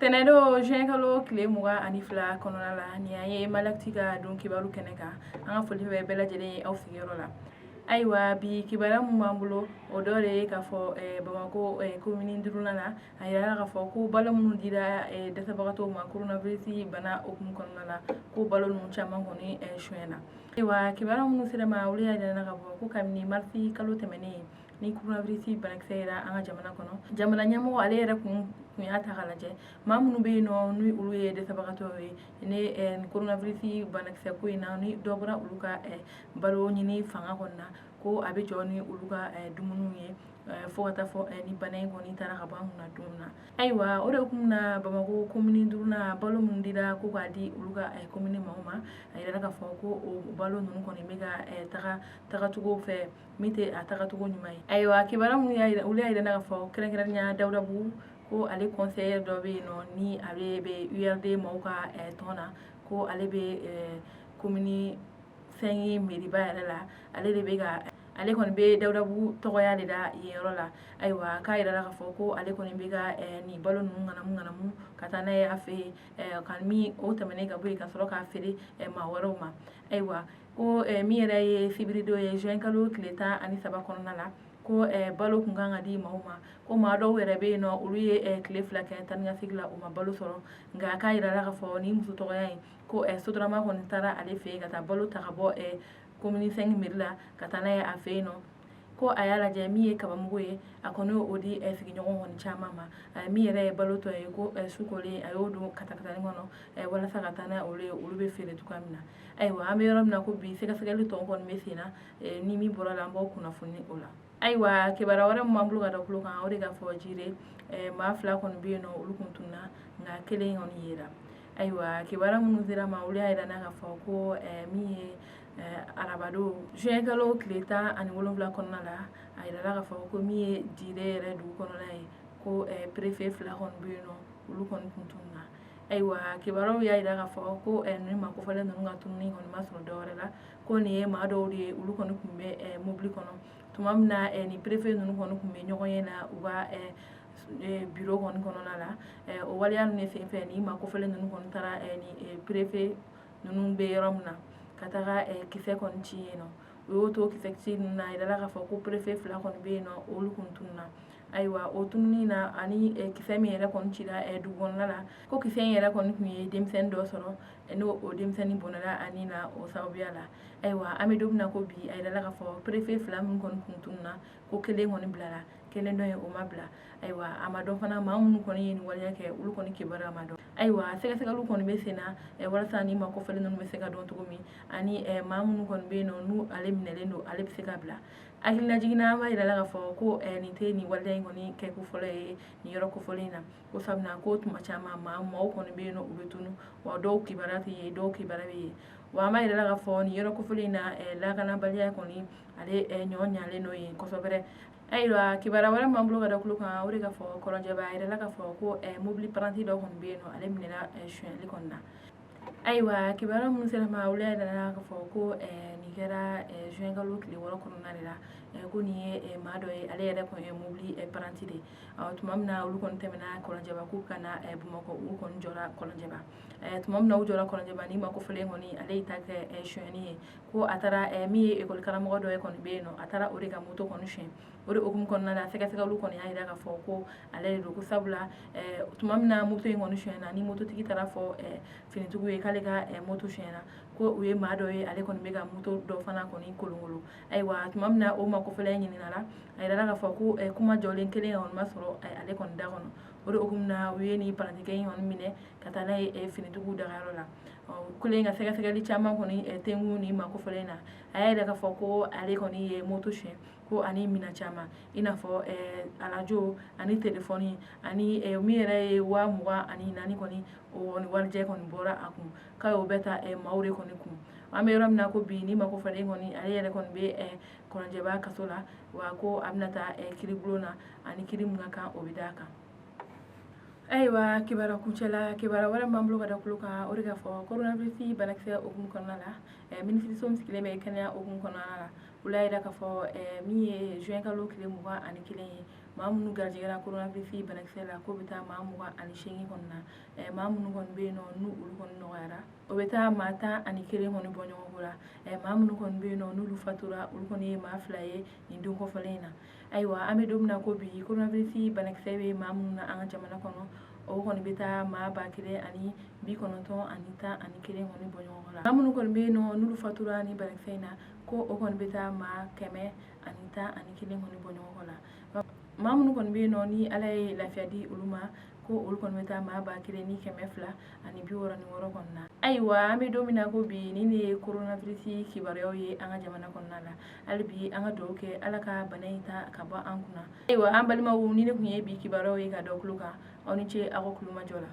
Tɛnɛdo juin kalo tile 22 kɔnɔna la ni an ye Malakti ka don kibaru kɛnɛ kan an ka foli bɛ bɛɛ lajɛlen ye aw sigiyɔrɔ la. Ayiwa bi kibaruya mun b'an bolo o dɔ de ye k'a fɔ Bamako commune 5nan na a yirala k'a fɔ ko balo minnu dira dɛsɛbagatɔw ma coronavirus bana hukumu kɔnɔna la ko balo ninnu caman kɔni sonyɛna. Ayiwa kibaruya minnu sera ma olu y'a yirana k'a fɔ ko kabini marisi kalo tɛmɛnen ni coronavirus banakisɛ yera an ka jamana kɔnɔ, jamana ɲɛmɔgɔ ale yɛrɛ kun y'a ta k'a lajɛ maa minnu bɛ yen nɔ ni olu ye dɛsɛbagatɔw ye ni coronavirus banakisɛ ko in na ni dɔ bɔra olu ka balo ɲini fanga kɔnɔna ko a bɛ jɔ ni olu ka dumuniw ye fo ka taa fɔ ni bana in kɔni taara ka bɔ an kunna don min na. Ayiwa o de kun na Bamako commune 5nan balo minnu dira ko k'a di olu ka commune maaw ma a yirala k'a fɔ ko o balo ninnu kɔni bɛ ka tagacogo fɛ min tɛ a tagacogo ɲuman ye. Ayiwa kibaruya minnu y'a yira olu y'a yirana k'a fɔ kɛrɛnkɛrɛnnenya Dawudabugu ko ale conseiller dɔ bɛ yen nɔ ni ale bɛ URD maaw ka tɔn na ko ale bɛ commune fɛn mairie ba yɛrɛ la ale kɔni bɛ Dawudabugu tɔgɔya de da yen yɔrɔ la. Ayiwa k'a yirala k'a fɔ ko ale kɔni bɛ ka nin balo ninnu ŋanamu ka taa n'a ye a fɛ yen ka min o tɛmɛnen ka bɔ yen ka sɔrɔ k'a feere maa wɛrɛw ma. Ayiwa ko min yɛrɛ ye fibiridon ye juin kalo tile 13 kɔnɔna la ko balo kun kan ka di maaw ma ko maa dɔw yɛrɛ bɛ yen nɔ olu ye tile 2 kɛ taa ni ka segin la u ma balo sɔrɔ nka k'a yirala k'a fɔ ni muso tɔgɔya in ko Sotrama kɔni taara ale fɛ yen ka taa balo ta ka bɔ commune 5 mairie la ka taa n'a ye a fɛ yen nɔ ko a y'a lajɛ min ye kabamugu ye a kɔni y'o di sigiɲɔgɔn kɔni caman ma min yɛrɛ ye balo tɔ ye ko su kolen a y'o don katakatani kɔnɔ walasa ka taa n'a ye olu bɛ feere cogoya min na. Ayiwa an bɛ yɔrɔ min na ko bi sɛgɛsɛgɛli tɔw kɔni bɛ sen na ni min bɔra la an b'aw kunnafoni o la. Ayiwa kibaruya wɛrɛ min b'an bolo ka da tulo kan o de ka fɔ Jire maa 2 kɔni bɛ yen nɔ olu kun tunna nka kelen kɔni yera. Ayiwa kibaruya minnu sera ma olu y'a yirana k'a fɔ ko min ye arabadon juin kalo tile 17 kɔnɔna la a yirala k'a fɔ ko min ye Jire yɛrɛ dugu kɔnɔna ye ko préfet 2 kɔni bɛ yen nɔ olu kɔni kun tununa. Ayiwa kibaruyaw y'a yira k'a fɔ ko nin makofɔlen ninnu ka tununi kɔni ma sɔrɔ dɔwɛrɛ la ko nin ye maa dɔw de ye olu kɔni kun bɛ mobili kɔnɔ tuma min na ni préfet ninnu kɔni kun bɛ ɲɔgɔn ye na u ka bureau kɔni kɔnɔna la o waleya ninnu senfɛ ni makofɔlen ninnu kɔni taara ni préfet ninnu bɛ yɔrɔ min na ka taga kisɛ kɔni ci yen nɔ o y'o to kisɛ ci ninnu na a yirala k'a fɔ ko préfet 2 kɔni bɛ yen nɔ olu kun tununa. Ayiwa o tununi na ani kisɛ min yɛrɛ kɔni cira dugu kɔnɔna la ko kisɛ in yɛrɛ kɔni kun ye denmisɛnnin dɔ sɔrɔ n'o o denmisɛnnin bɔnɛla ani na o sababuya la. Ayiwa an bɛ don min na ko bi a yirala k'a fɔ préfet 2 minnu kɔni kun tununa ko kelen kɔni bilara kelen dɔ ye o ma bila. Ayiwa a ma dɔn fana maa minnu kɔni ye nin waleya kɛ olu kɔni kibaruya ma dɔn. Ayiwa sɛgɛsɛgɛliw kɔni bɛ sen na walasa ni makofɔlen ninnu bɛ se ka dɔn cogo min ani maa minnu kɔni bɛ yen nɔ n'u ale minɛlen don ale bɛ se ka bila. Hakilina jiginna an b'a yirala k'a fɔ ko nin tɛ nin waleya in kɔni kɛko fɔlɔ ye nin yɔrɔ kofɔlen in na ko sabula ko tuma caman maaw kɔni bɛ yen nɔ u bɛ tunu wa dɔw kibaruya tɛ ye dɔw kibaruya bɛ ye wa an b'a yirala k'a fɔ nin yɔrɔ kofɔlen in na lakanabaliya kɔni ale ɲɔ ɲalen n'o ye kosɛbɛ. Ayiwa kibaruya wɛrɛ min b'an bolo ka da tulo kan o de ka fɔ Kɔlɔnjɛba a yirala k'a fɔ ko mobili paranti dɔ kɔni bɛ yen nɔ ale minɛla sonyɛli kɔni na. Ayiwa kibaruya minnu sera ma olu y'a yirana k'a fɔ ko nin kɛra juin kalo tile 6 kɔnɔna de la ko nin ye maa dɔ ye ale yɛrɛ kɔni ye mobili paranti de tuma min na olu kɔni tɛmɛna Kɔlɔnjɛba k'u ka na Bamakɔ olu kɔni jɔra Kɔlɔnjɛba tuma min na u jɔra Kɔlɔnjɛba ni makofɔlen kɔni ale y'i ta kɛ sonyɛni ye ko a taara min ye école karamɔgɔ dɔ ye kɔni bɛ yen nɔ a taara o de ka moto kɔni sonyɛ o de hukumu kɔnɔna la sɛgɛsɛgɛliw kɔni y'a yira k'a fɔ ko ale de don ko sabula tuma min na moto in kɔni sonyɛna ni mototigi taara fɔ finitigiw ye k'ale ka moto sonyɛna ko u ye maa dɔ ye ale kɔni bɛ ka moto dɔ fana kɔni kolonkolon. Ayiwa tuma min na o makofɔlen ɲininka la a yirala k'a fɔ ko kuma jɔlen kelen kɔni ma sɔrɔ ale kɔni da kɔnɔ o de hukumu na u ye nin parantikɛ in kɔni minɛ ka taa n'a ye finitigiw dagayɔrɔ la kelen ka sɛgɛsɛgɛli caman kɔni tɛnku nin makofɔlen na a y'a yira k'a fɔ ko ale kɔni ye moto sonyɛ ko ani minɛn caman i n'a fɔ arajo ani telefɔni ani min yɛrɛ ye 24,000 kɔni o ni warijɛ kɔni bɔra a kun k'a y'o bɛɛ ta maaw de kɔni kun. An bɛ yɔrɔ min na ko bi ni makofɔlen kɔni ale yɛrɛ kɔni bɛ Kɔlɔnjɛba kaso la wa ko a bɛna taa kiribulon na ani kiri min ka kan o bɛ d'a kan. Ayiwa kibaruya kuncɛla kibaruya wɛrɛ min b'an bolo ka da tulo kan o de ka fɔ coronavirus banakisɛ hukumu kɔnɔna la minisiriso min sigilen bɛ kɛnɛya hukumu kɔnɔna la ula yira k'a fɔ min ye juin kalo tile 21 ye maa minnu garijɛgɛra coronavirus banakisɛ la k'o bɛ taa maa 28 kɔni na maa minnu kɔni bɛ yen nɔ n'u olu kɔni nɔgɔyara o bɛ taa maa 11 kɔni bɔ ɲɔgɔn ko la maa minnu kɔni bɛ yen nɔ n'olu fatura olu kɔni ye maa 2 ye nin don kɔfɛlen in na ayiwa an bɛ don min na ko bi coronavirus banakisɛ bɛ maa minnu na an ka jamana kɔnɔ o kɔni bɛ taa maa 1,091 kɔni bɔ ɲɔgɔn ko la maa minnu kɔni bɛ yen nɔ n'olu fatura ni banakisɛ in na ko o kɔni bɛ taa maa 111 kɔni bɔ ɲɔgɔn ko la maa minnu kɔni bɛ yen nɔ ni ala ye lafiya di olu ma ko olu kɔni bɛ taa maa 1,266 kɔni na ayiwa an bɛ don min na ko bi nin de ye coronavirus kibaruyaw ye an ka jamana kɔnɔna la hali bi an ka dugawu kɛ ala ka bana in ta ka bɔ an kunna ayiwa an balimaw ni ne kun ye bi kibaruyaw ye ka da o tulo kan aw ni ce aw ka kulomajɔ la